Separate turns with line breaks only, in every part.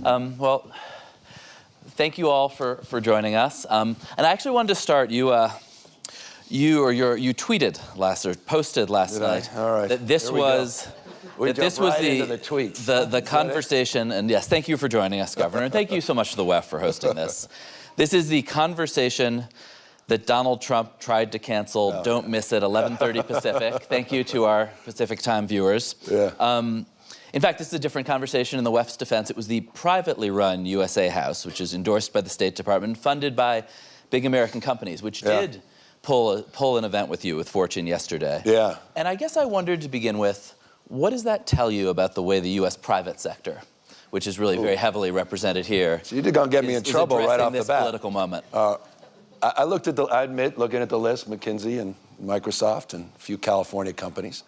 Well, thank you all for joining us. And I actually wanted to start. You tweeted or posted last night
All right.
that this was the conversation. And yes, thank you for joining us, Governor, and thank you so much to the WEF for hosting this. This is the conversation that Donald Trump tried to cancel. Oh. Don't miss it, 11:30 Pacific. Thank you to our Pacific time viewers.
Yeah.
In fact, this is a different conversation in the WEF's defense. It was the privately run USA House, which is endorsed by the State Department, funded by big American companies, which did pull an event with you with Fortune yesterday.
Yeah.
And I guess I wondered to begin with, what does that tell you about the way the U.S. private sector, which is really very heavily represented here,
so you're going to get me in trouble right off the bat.
Political moment.
I looked at I admit, looking at the list, McKinsey and Microsoft and a few California companies.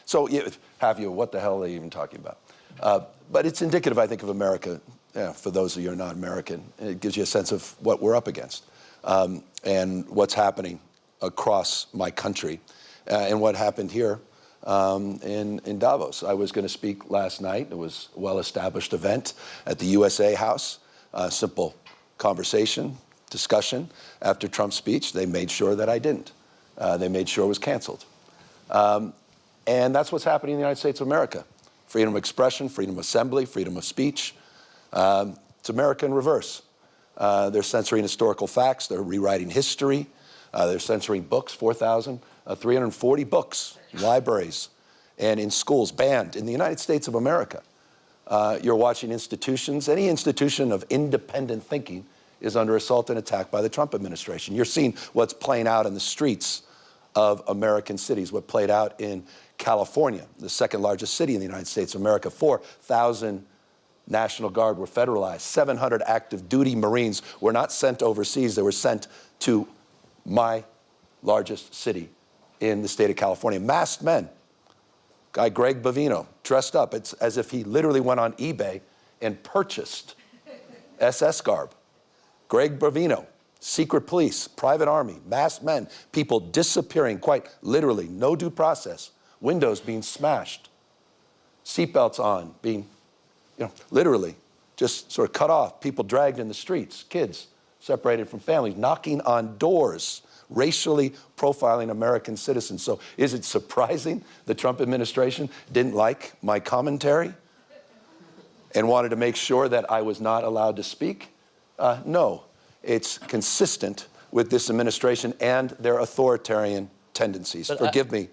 So what the hell are they even talking about? But it's indicative, I think, of America. For those of you who are not American, it gives you a sense of what we're up against and what's happening across my country and what happened here in Davos. I was going to speak last night. It was a well-established event at the USA House. Simple conversation, discussion. After Trump's speech, they made sure that I didn't. They made sure it was canceled. And that's what's happening in the United States of America. Freedom of expression, freedom of assembly, freedom of speech. It's America in reverse. They're censoring historical facts. They're rewriting history. They're censoring books, 340 books, libraries, and in schools, banned in the United States of America. You're watching institutions. Any institution of independent thinking is under assault and attack by the Trump administration. You're seeing what's playing out in the streets of American cities, what played out in California, the second largest city in the United States of America. 4,000 National Guard were federalized. 700 active duty Marines were not sent overseas. They were sent to my largest city in the state of California. Masked men. Guy Greg Bovino, dressed up. It's as if he literally went on eBay and purchased SS garb. Greg Bovino, secret police, private army, masked men, people disappearing quite literally, no due process. Windows being smashed, seatbelts on, being, literally just sort of cut off, people dragged in the streets, kids separated from families, knocking on doors, racially profiling American citizens. So is it surprising the Trump administration didn't like my commentary and wanted to make sure that I was not allowed to speak? No, it's consistent with this administration and their authoritarian tendencies.
But
forgive me.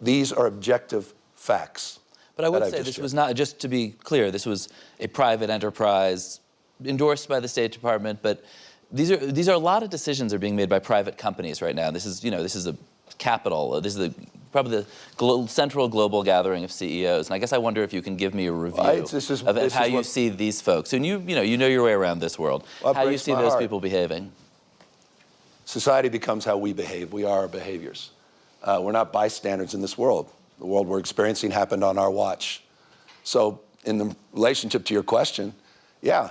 These are objective facts.
But I would say this was not, just to be clear, this was a private enterprise endorsed by the State Department, but these are a lot of decisions are being made by private companies right now. This is, this is a capital. This is probably the central global gathering of CEOs. And I guess I wonder if you can give me a review of how you see these folks. And you know your way around this world. How you see those people behaving.
Society becomes how we behave. We are our behaviors. We're not bystanders in this world. The world we're experiencing happened on our watch. So in the relationship to your question, yeah,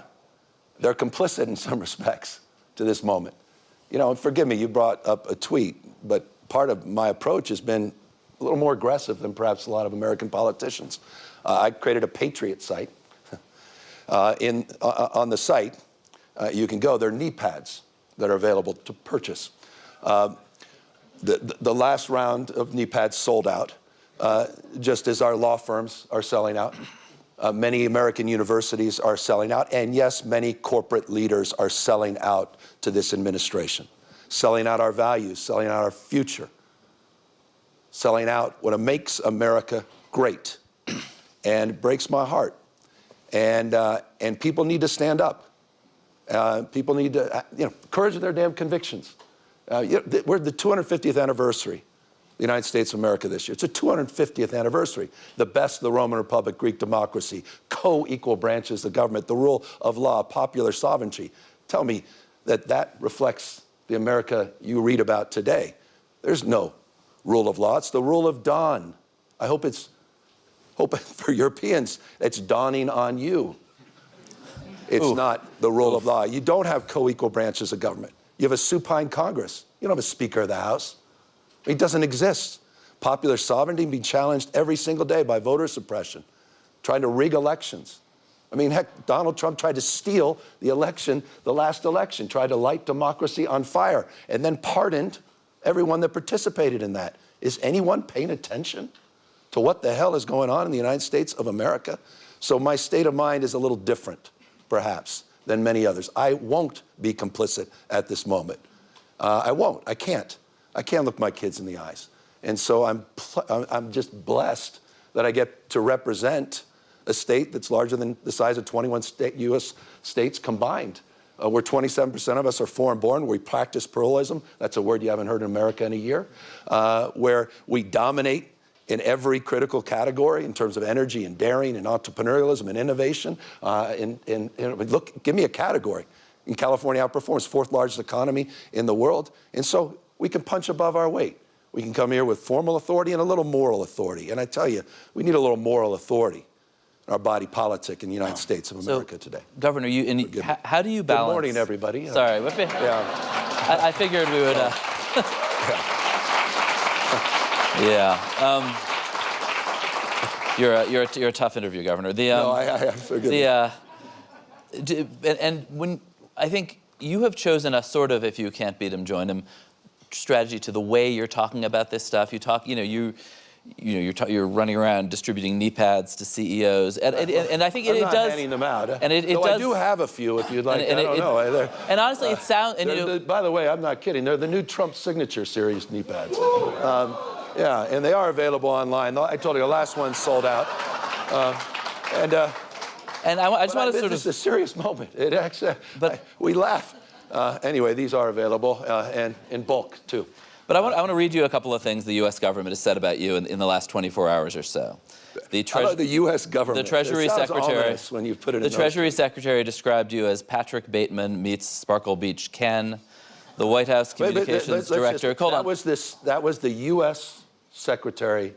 they're complicit in some respects to this moment. And forgive me, you brought up a tweet, but part of my approach has been a little more aggressive than perhaps a lot of American politicians. I created a Patriot site. On the site, you can go. There are knee pads that are available to purchase. The last round of knee pads sold out, just as our law firms are selling out. Many American universities are selling out. And yes, many corporate leaders are selling out to this administration, selling out our values, selling out our future, selling out what makes America great. And it breaks my heart. And people need to stand up. People need to, courage of their damn convictions. We're the 250th anniversary of the United States of America this year. It's the 250th anniversary. The best of the Roman Republic, Greek democracy, co-equal branches of government, the rule of law, popular sovereignty. Tell me that reflects the America you read about today. There's no rule of law. It's the rule of dawn. I hope for Europeans, it's dawning on you. It's not the rule of law. You don't have co-equal branches of government. You have a supine Congress. You don't have a Speaker of the House. It doesn't exist. Popular sovereignty being challenged every single day by voter suppression, trying to rig elections. I mean, heck, Donald Trump tried to steal the election, the last election, tried to light democracy on fire, and then pardoned everyone that participated in that. Is anyone paying attention to what the hell is going on in the United States of America? So my state of mind is a little different, perhaps, than many others. I won't be complicit at this moment. I won't. I can't. I can't look my kids in the eyes. And so I'm just blessed that I get to represent a state that's larger than the size of 21 U.S. states combined. Where 27% of us are foreign-born, we practice pluralism. That's a word you haven't heard in America in a year. Where we dominate in every critical category in terms of energy and daring and entrepreneurialism and innovation. Look, give me a category. In California outperforms, fourth largest economy in the world. And so we can punch above our weight. We can come here with formal authority and a little moral authority. And I tell you, we need a little moral authority in our body politic in the United States of America today.
Governor, how do you balance?
Good morning, everybody.
Sorry, I figured we would. You're a tough interview, Governor.
No, I forgive me.
And when I think you have chosen a sort of, if you can't beat him, join him strategy to the way you're talking about this stuff. You talk, you're running around distributing knee pads to CEOs, and I think it does.
Handing them out.
And it does.
I do have a few, if you'd like. I don't know.
And honestly, it sounds.
By the way, I'm not kidding. They're the new Trump signature series knee pads. Yeah, and they are available online. I told you the last one sold out. And I just want to sort of. This is a serious moment. It actually. We laugh. Anyway, these are available and in bulk too.
But I want to read you a couple of things the U.S. government has said about you in the last 24 hours or so.
How about the U.S. government?
The Treasury Secretary.
When you put it in
the Treasury Secretary described you as Patrick Bateman meets Sparkle Beach Ken. The White House Communications Director.
That was the U.S. Secretary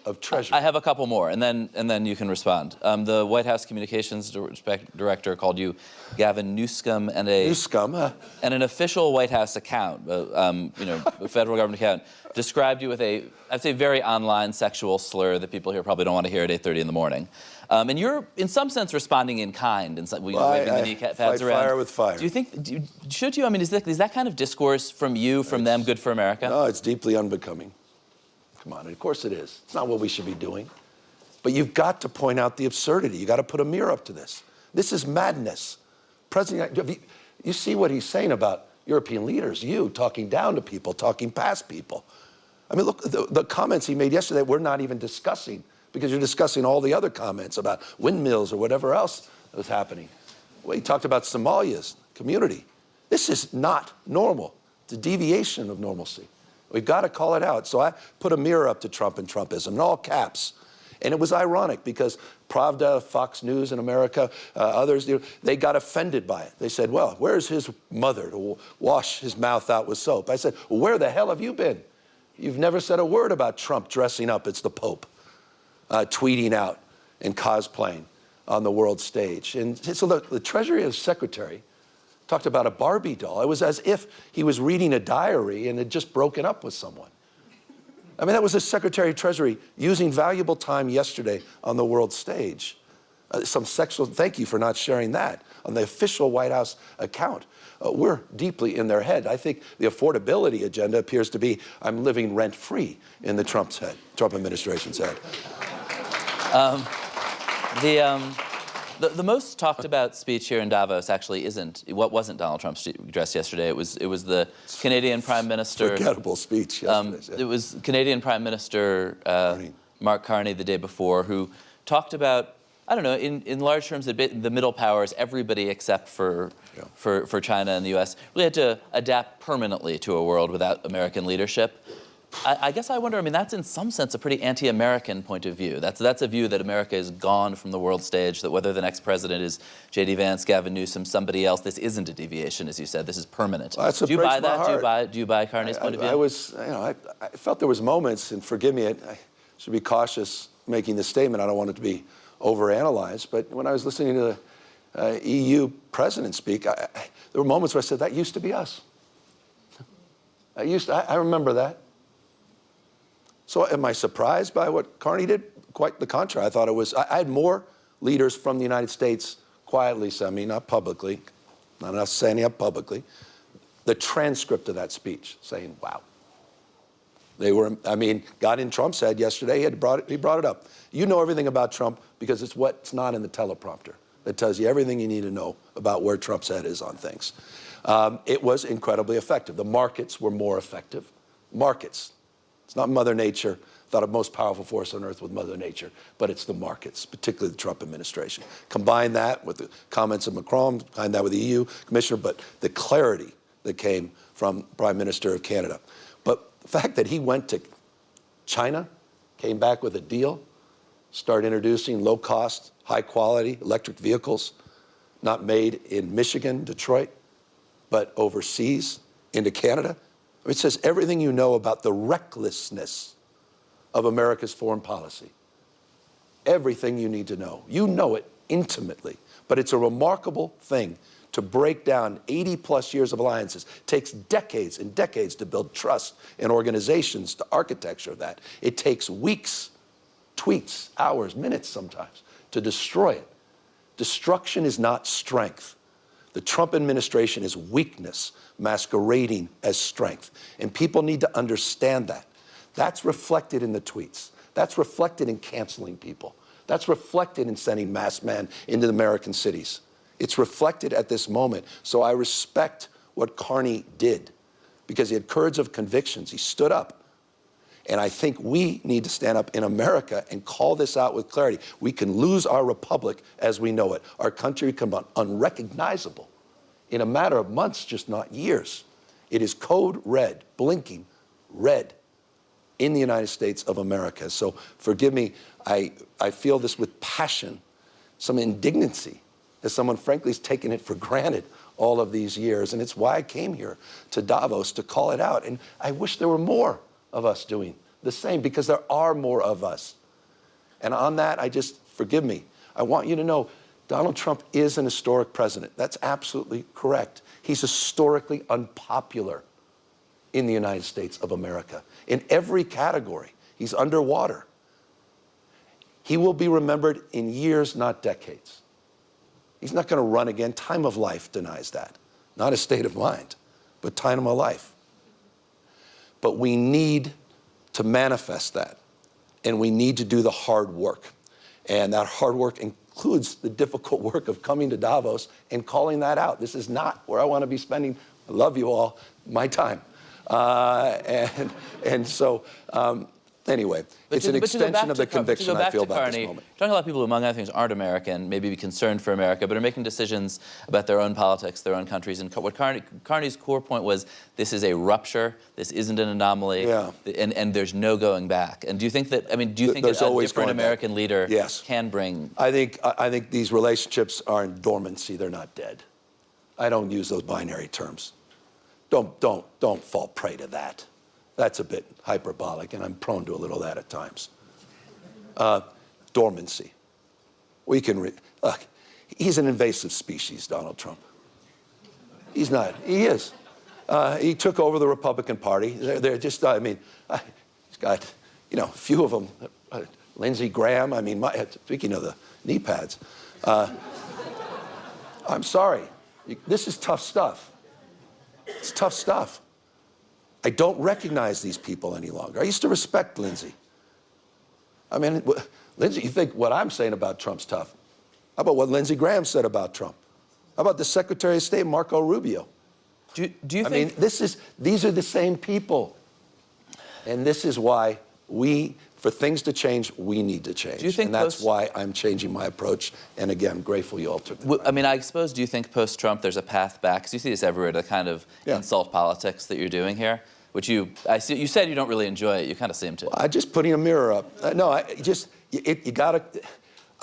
of Treasury.
I have a couple more, and then you can respond. The White House Communications Director called you Gavin Newsom, and an official White House account, a federal government account, described you with I'd say, very online sexual slur that people here probably don't want to hear at 8:30 in the morning. And you're, in some sense, responding in kind, and waving the knee pads
fight
around.
Fire with fire.
Do you think? Should you? I mean, is that kind of discourse from them, good for America?
No, it's deeply unbecoming. Come on, of course it is. It's not what we should be doing. But you've got to point out the absurdity. You've got to put a mirror up to this. This is madness. President, you see what he's saying about European leaders, you talking down to people, talking past people. I mean, look, the comments he made yesterday we're not even discussing because you're discussing all the other comments about windmills or whatever else that was happening. Well, he talked about Somalia's community. This is not normal. It's a deviation of normalcy. We've got to call it out. So I put a mirror up to Trump and Trumpism in all caps. And it was ironic because Pravda, Fox News in America, others, they got offended by it. They said, well, where's his mother to wash his mouth out with soap? I said, well, where the hell have you been? You've never said a word about Trump dressing up as the Pope, tweeting out and cosplaying on the world stage. And so the Treasury Secretary talked about a Barbie doll. It was as if he was reading a diary and had just broken up with someone. I mean, that was the Secretary of Treasury using valuable time yesterday on the world stage. Thank you for not sharing that on the official White House account. We're deeply in their head. I think the affordability agenda appears to be, I'm living rent-free in the Trump administration's head.
The most talked about speech here in Davos actually wasn't Donald Trump's address yesterday. It was the Canadian Prime Minister.
Forgettable speech yesterday.
It was Canadian Prime Minister Mark Carney the day before, who talked about, I don't know, in large terms, the middle powers, everybody except for China and the U.S. really had to adapt permanently to a world without American leadership. I guess I wonder, I mean, that's in some sense a pretty anti-American point of view. That's a view that America is gone from the world stage, that whether the next president is J.D. Vance, Gavin Newsom, somebody else, this isn't a deviation, as you said. This is permanent.
Well,
do you buy that? Do you buy Carney's point of view?
I felt there was moments, and forgive me, I should be cautious making this statement. I don't want it to be overanalyzed, but when I was listening to the EU president speak, there were moments where I said, that used to be us. I remember that. So am I surprised by what Carney did? Quite the contrary. I thought I had more leaders from the United States quietly send me, not publicly, not enough standing up publicly, the transcript of that speech saying, wow. They were, I mean, got in Trump's head yesterday, he brought it up. You know everything about Trump because it's what's not in the teleprompter that tells you everything you need to know about where Trump's head is on things. It was incredibly effective. The markets were more effective. Markets. It's not Mother Nature. Thought of most powerful force on earth with Mother Nature, but it's the markets, particularly the Trump administration. Combine that with the comments of Macron, combine that with the EU commissioner, but the clarity that came from Prime Minister of Canada. But the fact that he went to China, came back with a deal, started introducing low-cost, high-quality electric vehicles, not made in Michigan, Detroit, but overseas into Canada. It says everything you know about the recklessness of America's foreign policy. Everything you need to know. You know it intimately, but it's a remarkable thing to break down 80-plus years of alliances. It takes decades and decades to build trust in organizations, the architecture of that. It takes weeks, tweets, hours, minutes sometimes to destroy it. Destruction is not strength. The Trump administration is weakness masquerading as strength. And people need to understand that. That's reflected in the tweets. That's reflected in canceling people. That's reflected in sending masked men into the American cities. It's reflected at this moment. So I respect what Carney did because he had courage of convictions. He stood up. And I think we need to stand up in America and call this out with clarity. We can lose our republic as we know it. Our country can become unrecognizable in a matter of months, just not years. It is code red, blinking red in the United States of America. So forgive me, I feel this with passion, some indignancy, as someone frankly has taken it for granted all of these years. And it's why I came here to Davos to call it out. And I wish there were more of us doing the same, because there are more of us. And on that, forgive me, I want you to know Donald Trump is an historic president. That's absolutely correct. He's historically unpopular in the United States of America. In every category, he's underwater. He will be remembered in years, not decades. He's not going to run again. Time of life denies that. Not a state of mind, but time of life. But we need to manifest that, and we need to do the hard work. And that hard work includes the difficult work of coming to Davos and calling that out. This is not where I want to be spending, I love you all, my time. Anyway, it's an extension of the conviction I feel about this moment.
Talking to a lot of people who, among other things, aren't American, maybe be concerned for America, but are making decisions about their own politics, their own countries. And what Carney's core point was, this is a rupture, this isn't an anomaly, and there's no going back. And do you think that, do you think that a different American leader can bring...
I think these relationships are in dormancy, they're not dead. I don't use those binary terms. Don't fall prey to that. That's a bit hyperbolic, and I'm prone to a little of that at times. Dormancy. Look, he's an invasive species, Donald Trump. He's not. He is. He took over the Republican Party. They're just, he's got, a few of them. Lindsey Graham, speaking of the knee pads. I'm sorry. This is tough stuff. It's tough stuff. I don't recognize these people any longer. I used to respect Lindsey. Lindsey, you think what I'm saying about Trump's tough? How about what Lindsey Graham said about Trump? How about the Secretary of State, Marco Rubio?
Do you think...
these are the same people. And this is why for things to change, we need to change.
Do you think
and that's why I'm changing my approach. And again, grateful you all took the time.
I suppose, do you think post-Trump there's a path back? Because you see this everywhere, the kind of insult politics that you're doing here, which you said you don't really enjoy it. You kind of seem to.
I'm just putting a mirror up. I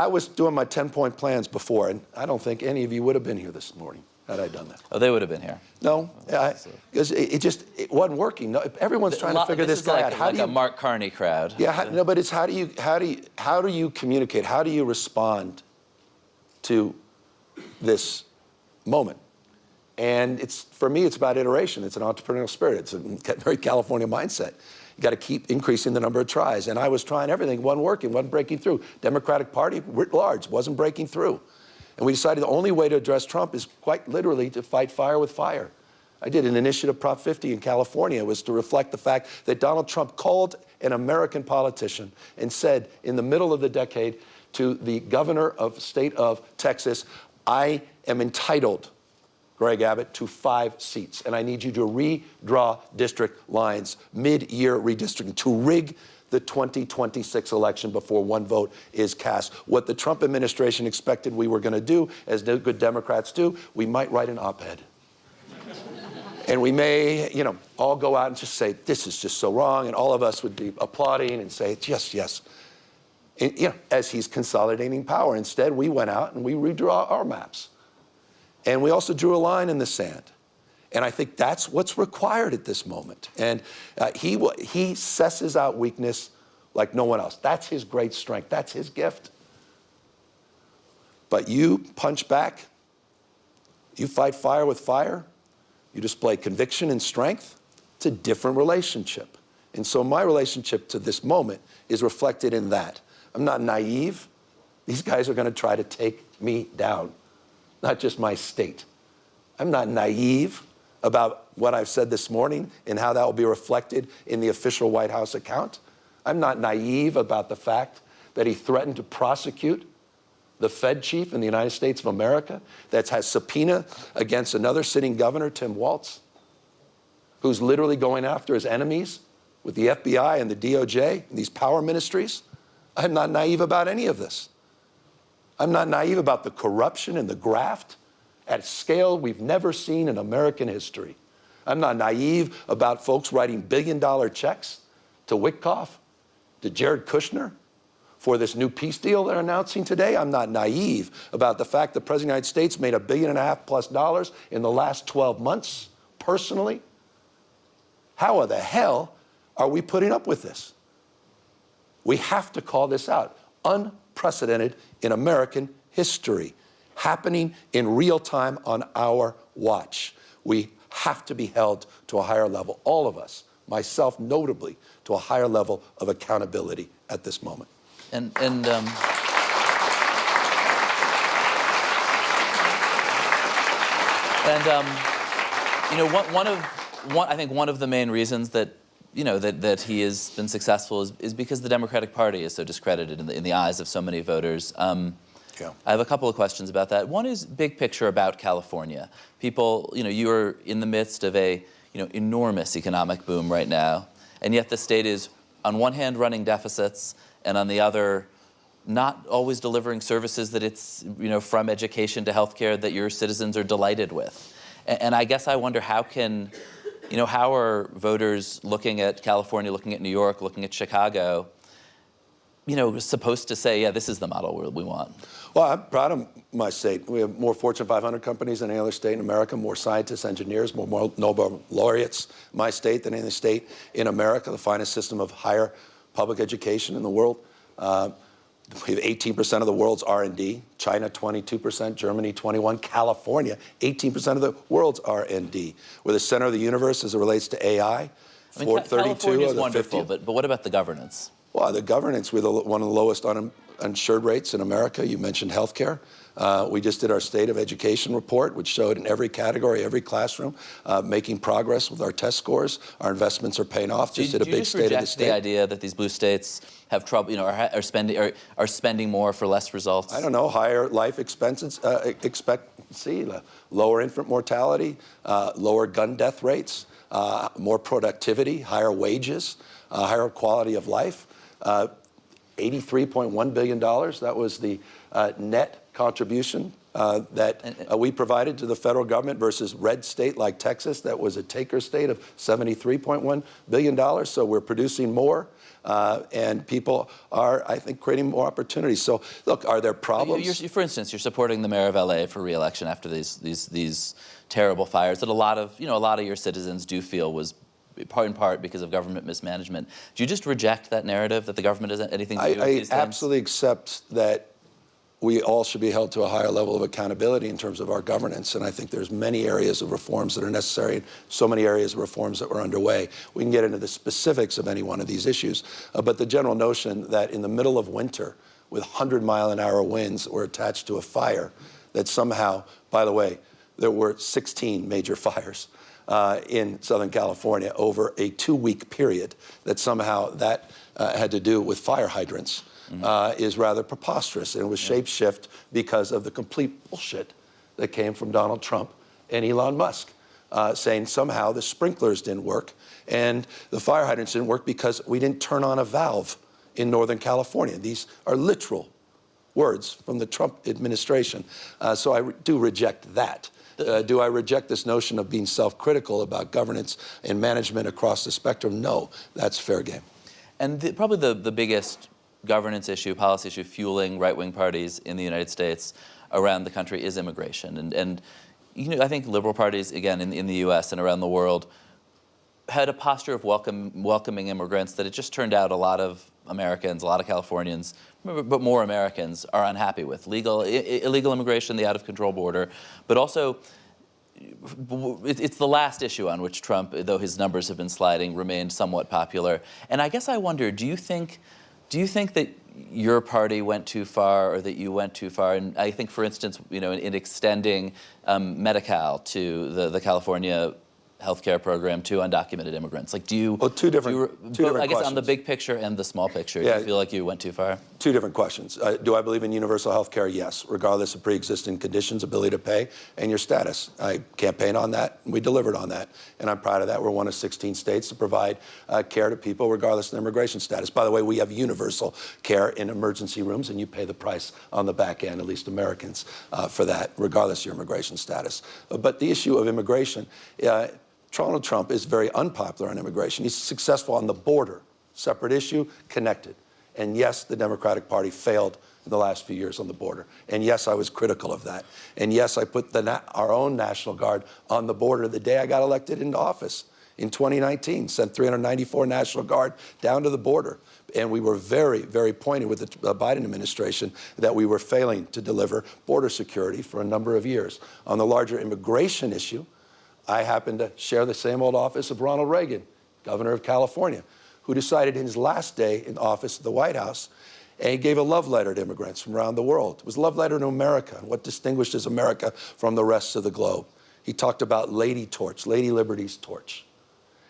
was doing my 10-point plans before, and I don't think any of you would have been here this morning had I done that.
Oh, they would have been here.
No, because it wasn't working. No, everyone's trying to figure this guy out.
How do you, a Mark Carney crowd.
Yeah, but it's how do you communicate? How do you respond to this moment? And for me, it's about iteration. It's an entrepreneurial spirit. It's a very California mindset. You got to keep increasing the number of tries. And I was trying everything, wasn't working, wasn't breaking through. Democratic Party, writ large, wasn't breaking through. And we decided the only way to address Trump is quite literally to fight fire with fire. I did an initiative, Prop 50 in California. It was to reflect the fact that Donald Trump called an American politician and said in the middle of the decade to the governor of the state of Texas, I am entitled, Greg Abbott, to 5 seats. And I need you to redraw district lines, mid-year redistricting, to rig the 2026 election before one vote is cast. What the Trump administration expected we were going to do, as good Democrats do, we might write an op-ed. And we may, all go out and just say, this is just so wrong. And all of us would be applauding and say, yes, yes. And, as he's consolidating power. Instead, we went out and we redraw our maps. And we also drew a line in the sand. And I think that's what's required at this moment. And he cesses out weakness like no one else. That's his great strength. That's his gift. But you punch back. You fight fire with fire. You display conviction and strength. It's a different relationship. And so my relationship to this moment is reflected in that. I'm not naive. These guys are going to try to take me down, not just my state. I'm not naive about what I've said this morning and how that will be reflected in the official White House account. I'm not naive about the fact that he threatened to prosecute the Fed chief in the United States of America that has subpoena against another sitting governor, Tim Walz, who's literally going after his enemies with the FBI and the DOJ and these power ministries. I'm not naive about any of this. I'm not naive about the corruption and the graft at a scale we've never seen in American history. I'm not naive about folks writing billion-dollar checks to Witkoff, to Jared Kushner, for this new peace deal they're announcing today. I'm not naive about the fact that the President of the United States made $1.5 billion+ in the last 12 months, personally. How the hell are we putting up with this? We have to call this out. Unprecedented in American history, happening in real time on our watch. We have to be held to a higher level, all of us, myself notably, to a higher level of accountability at this moment.
I think one of the main reasons that that he has been successful is because the Democratic Party is so discredited in the eyes of so many voters. I have a couple of questions about that. One is big picture about California. People, you're in the midst of a enormous economic boom right now, and yet the state is on one hand running deficits, and on the other, not always delivering services that it's, from education to healthcare that your citizens are delighted with. And I guess I wonder how are voters looking at California, looking at New York, looking at Chicago, supposed to say, yeah, this is the model we want?
Well, I'm proud of my state. We have more Fortune 500 companies than any other state in America, more scientists, engineers, more Nobel laureates in my state than any other state in America, the finest system of higher public education in the world. We have 18% of the world's R&D, China 22%, Germany 21%, California 18% of the world's R&D. We're the center of the universe as it relates to AI.
California is wonderful, but what about the governance?
Well, the governance, we're one of the lowest uninsured rates in America. You mentioned healthcare. We just did our State of Education report, which showed in every category, every classroom, making progress with our test scores. Our investments are paying off. Just did a big State of the State.
The idea that these blue states have trouble, are spending more for less results?
I don't know. Higher life expectancy, lower infant mortality, lower gun death rates, more productivity, higher wages, higher quality of life. $83.1 billion. That was the net contribution that we provided to the federal government versus red state like Texas that was a taker state of $73.1 billion. So we're producing more and people are, I think, creating more opportunities. So look, are there problems?
For instance, you're supporting the mayor of LA for re-election after these terrible fires that a lot of your citizens do feel was in part because of government mismanagement. Do you just reject that narrative that the government has anything to do with these things?
I absolutely accept that we all should be held to a higher level of accountability in terms of our governance, and I think there's many areas of reforms that are necessary, and so many areas of reforms that were underway. We can get into the specifics of any one of these issues, but the general notion that in the middle of winter, with 100-mile-an-hour winds that were attached to a fire, that somehow, by the way, there were 16 major fires in Southern California over a 2-week period, that somehow that had to do with fire hydrants is rather preposterous. And it was shape-shift because of the complete bullshit that came from Donald Trump and Elon Musk, saying somehow the sprinklers didn't work and the fire hydrants didn't work because we didn't turn on a valve in Northern California. These are literal words from the Trump administration. So I do reject that. Do I reject this notion of being self-critical about governance and management across the spectrum? No, that's fair game.
And probably the biggest governance issue, policy issue, fueling right-wing parties in the United States around the country is immigration. And you know, I think liberal parties, again, in the U.S. and around the world, had a posture of welcoming immigrants that it just turned out a lot of Americans, a lot of Californians, but more Americans are unhappy with. Illegal immigration, the out-of-control border, but also it's the last issue on which Trump, though his numbers have been sliding, remained somewhat popular. And I guess I wonder, do you think that your party went too far, or that you went too far? And I think, for instance, you know, in extending Medi-Cal to the California healthcare program to undocumented immigrants. Like, do you?
Well, two different
I guess
questions.
on the big picture and the small picture,
Yeah.
do you feel like you went too far?
Two different questions. Do I believe in universal health care? Yes, regardless of pre-existing conditions, ability to pay, and your status. I campaigned on that, and we delivered on that, and I'm proud of that. We're one of 16 states to provide care to people regardless of their immigration status. By the way, we have universal care in emergency rooms, and you pay the price on the back end, at least Americans, for that, regardless of your immigration status. But the issue of immigration, Donald Trump is very unpopular on immigration. He's successful on the border, separate issue, connected. And yes, the Democratic Party failed in the last few years on the border. And yes, I was critical of that. And yes, I put our own National Guard on the border the day I got elected into office in 2019, sent 394 National Guard down to the border. And we were very, very pointed with the Biden administration that we were failing to deliver border security for a number of years. On the larger immigration issue, I happen to share the same old office of Ronald Reagan, governor of California, who decided in his last day in office at the White House, and he gave a love letter to immigrants from around the world. It was a love letter to America and what distinguishes America from the rest of the globe. He talked about Lady Torch, Lady Liberty's torch.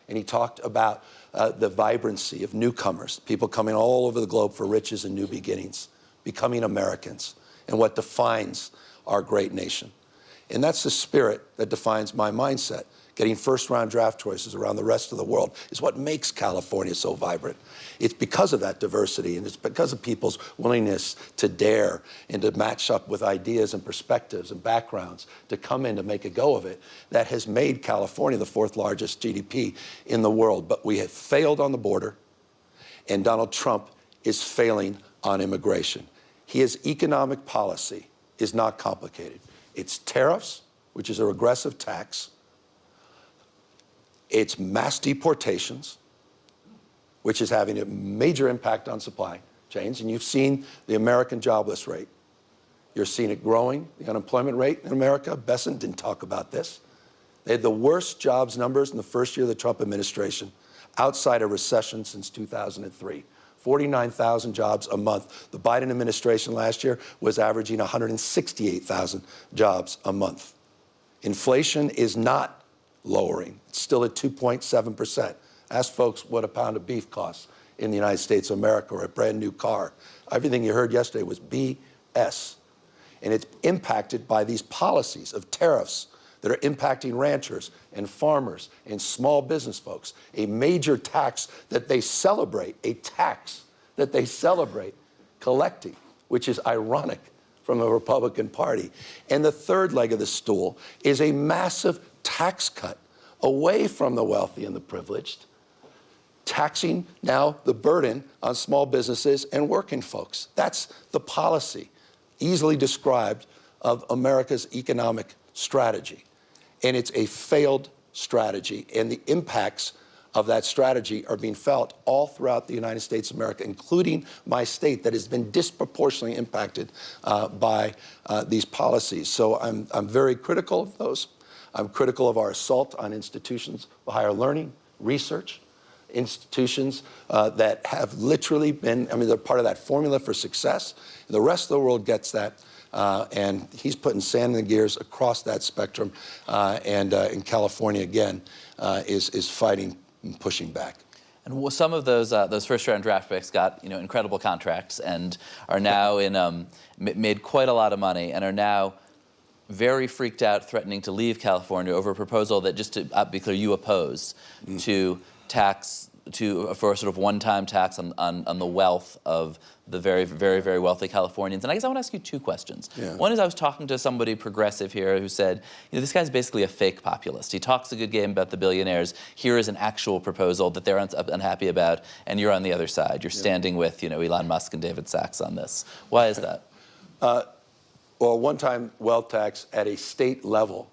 And he talked about the vibrancy of newcomers, people coming all over the globe for riches and new beginnings, becoming Americans, and what defines our great nation. And that's the spirit that defines my mindset. Getting first-round draft choices around the rest of the world is what makes California so vibrant. It's because of that diversity, and it's because of people's willingness to dare and to match up with ideas and perspectives and backgrounds to come in to make a go of it, that has made California the 4th largest GDP in the world. But we have failed on the border, and Donald Trump is failing on immigration. His economic policy is not complicated. It's tariffs, which is a regressive tax. It's mass deportations, which is having a major impact on supply chains. And you've seen the American jobless rate. You're seeing it growing, the unemployment rate in America. Besant didn't talk about this. They had the worst jobs numbers in the first year of the Trump administration, outside a recession since 2003. 49,000 jobs a month. The Biden administration last year was averaging 168,000 jobs a month. Inflation is not lowering. It's still at 2.7%. Ask folks what a pound of beef costs in the United States of America, or a brand new car. Everything you heard yesterday was BS. And it's impacted by these policies of tariffs that are impacting ranchers and farmers and small business folks. A major tax that they celebrate, collecting, which is ironic from the Republican Party. And the third leg of the stool is a massive tax cut away from the wealthy and the privileged, taxing now the burden on small businesses and working folks. That's the policy, easily described, of America's economic strategy. And it's a failed strategy, and the impacts of that strategy are being felt all throughout the United States of America, including my state that has been disproportionately impacted by these policies. So I'm very critical of those. I'm critical of our assault on institutions of higher learning, research, institutions that have literally been, they're part of that formula for success. The rest of the world gets that. And he's putting sand in the gears across that spectrum. And in California, again, is fighting and pushing back.
And some of those first-round draft picks got incredible contracts and are now made quite a lot of money and are now very freaked out, threatening to leave California over a proposal that, just to be clear, you oppose, to for a sort of one-time tax on the wealth of the very, very, very wealthy Californians. And I guess I want to ask you two questions.
Yeah.
One is, I was talking to somebody progressive here who said, this guy's basically a fake populist. He talks a good game about the billionaires. Here is an actual proposal that they're unhappy about, and you're on the other side. You're standing with Elon Musk and David Sachs on this. Why is that?
Well, one-time wealth tax at a state level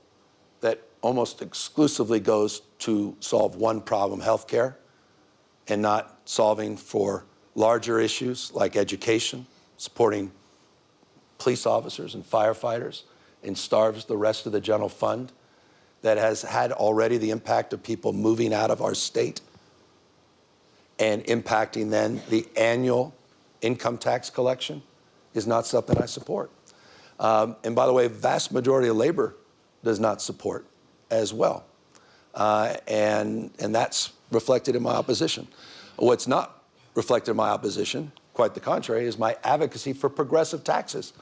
that almost exclusively goes to solve one problem, healthcare, and not solving for larger issues like education, supporting police officers and firefighters, and starves the rest of the general fund, that has had already the impact of people moving out of our state and impacting then the annual income tax collection, is not something I support. And by the way, vast majority of labor does not support as well. And that's reflected in my opposition. What's not reflected in my opposition, quite the contrary, is my advocacy for progressive taxes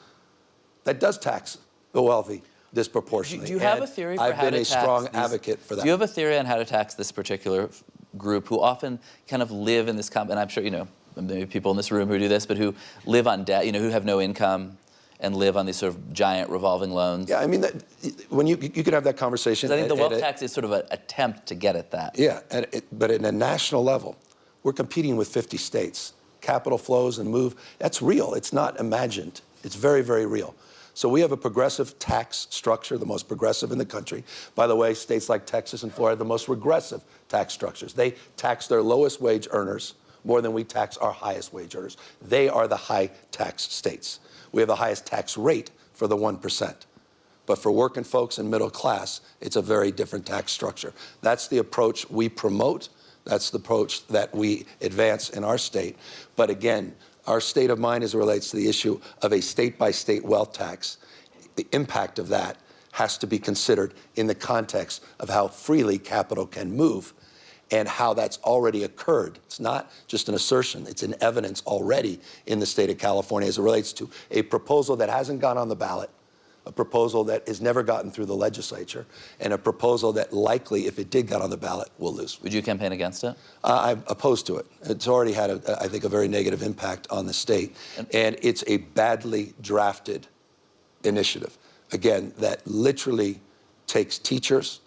that does tax the wealthy disproportionately.
Do you have a theory for
I've
how
been
to
a
tax
strong advocate for that.
Do you have a theory on how to tax this particular group who often kind of live in this, and I'm sure, maybe people in this room who do this, but who live on debt, who have no income and live on these sort of giant revolving loans?
Yeah, I mean, when you could have that conversation.
I think the wealth tax is sort of an attempt to get at that.
Yeah, but at a national level, we're competing with 50 states. Capital flows and move, that's real. It's not imagined. It's very, very real. So we have a progressive tax structure, the most progressive in the country. By the way, states like Texas and Florida have the most regressive tax structures. They tax their lowest wage earners more than we tax our highest wage earners. They are the high tax states. We have the highest tax rate for the 1%. But for working folks and middle class, it's a very different tax structure. That's the approach we promote. That's the approach that we advance in our state. But again, our state of mind as it relates to the issue of a state-by-state wealth tax, the impact of that has to be considered in the context of how freely capital can move and how that's already occurred. It's not just an assertion, it's an evidence already in the state of California as it relates to a proposal that hasn't gone on the ballot, a proposal that has never gotten through the legislature, and a proposal that likely, if it did get on the ballot, will lose.
Would you campaign against it?
I'm opposed to it. It's already had, I think, a very negative impact on the state, and it's a badly drafted initiative. Again, that literally takes teachers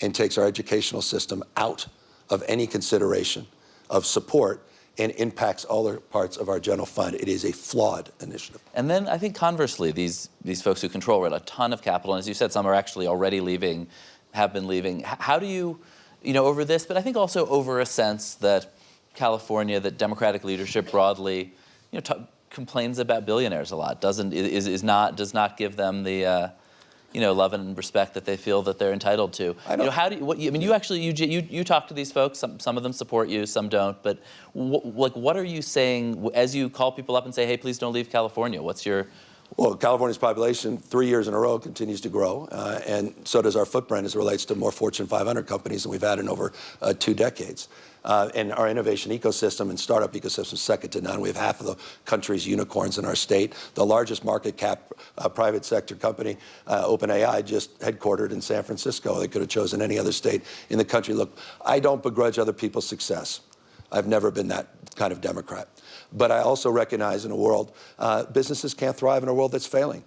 and takes our educational system out of any consideration of support and impacts other parts of our general fund. It is a flawed initiative.
And then I think conversely, these folks who control a ton of capital, and as you said, some are actually already leaving, have been leaving. How do you, over this, but I think also over a sense that California, that Democratic leadership broadly, complains about billionaires a lot, does not give them the love and respect that they feel that they're entitled to. You talk to these folks. Some of them support you, some don't. But what are you saying as you call people up and say, "Hey, please don't leave California"? What's your
Well, California's population, 3 years in a row, continues to grow, and so does our footprint as it relates to more Fortune 500 companies than we've had in over 2 decades. And our innovation ecosystem and startup ecosystem is second to none. We have half of the country's unicorns in our state. The largest market cap private sector company, OpenAI, just headquartered in San Francisco. They could have chosen any other state in the country. Look, I don't begrudge other people's success. I've never been that kind of Democrat. But I also recognize in a world, businesses can't thrive in a world that's failing.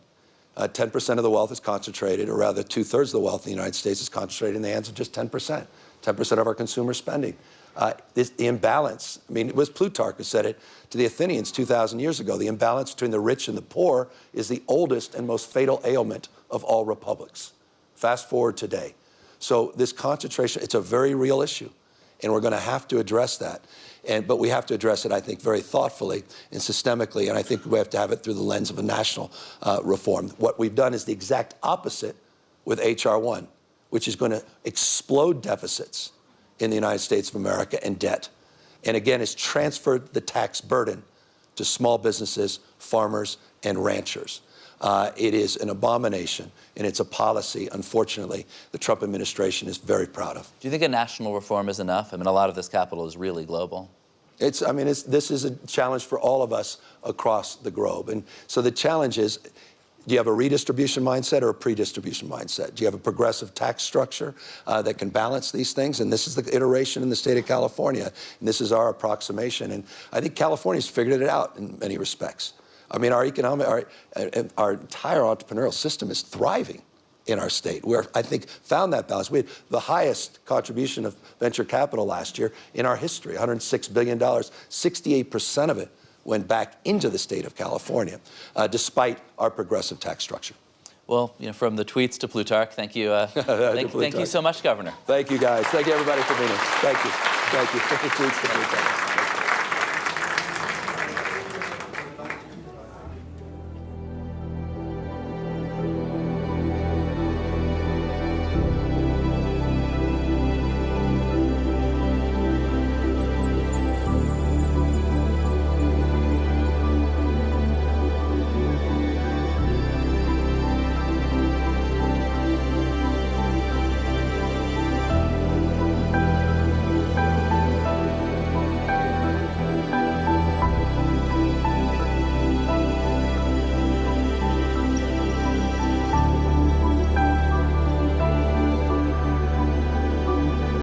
10% of the wealth is concentrated, or rather 2/3 of the wealth in the United States is concentrated in the hands of just 10%. 10% of our consumer spending. The imbalance, it was Plutarch who said it to the Athenians 2,000 years ago. The imbalance between the rich and the poor is the oldest and most fatal ailment of all republics. Fast forward today. So this concentration, it's a very real issue, and we're going to have to address that. But we have to address it, I think, very thoughtfully and systemically, and I think we have to have it through the lens of a national reform. What we've done is the exact opposite with H.R. 1, which is going to explode deficits in the United States of America and debt. And again, it's transferred the tax burden to small businesses, farmers, and ranchers. It is an abomination, and it's a policy, unfortunately, the Trump administration is very proud of.
Do you think a national reform is enough? I mean, a lot of this capital is really global.
This is a challenge for all of us across the globe. And so the challenge is, do you have a redistribution mindset or a predistribution mindset? Do you have a progressive tax structure that can balance these things? And this is the iteration in the state of California. And this is our approximation. And I think California's figured it out in many respects. I mean, our entire entrepreneurial system is thriving in our state. We're, I think, found that balance. We had the highest contribution of venture capital last year in our history, $106 billion. 68% of it went back into the state of California, despite our progressive tax structure.
Well, from the tweets to Plutarch, thank you. Thank you so much, Governor.
Thank you, guys. Thank you, everybody, for being here. Thank you. Thank you. From the tweets to Plutarch.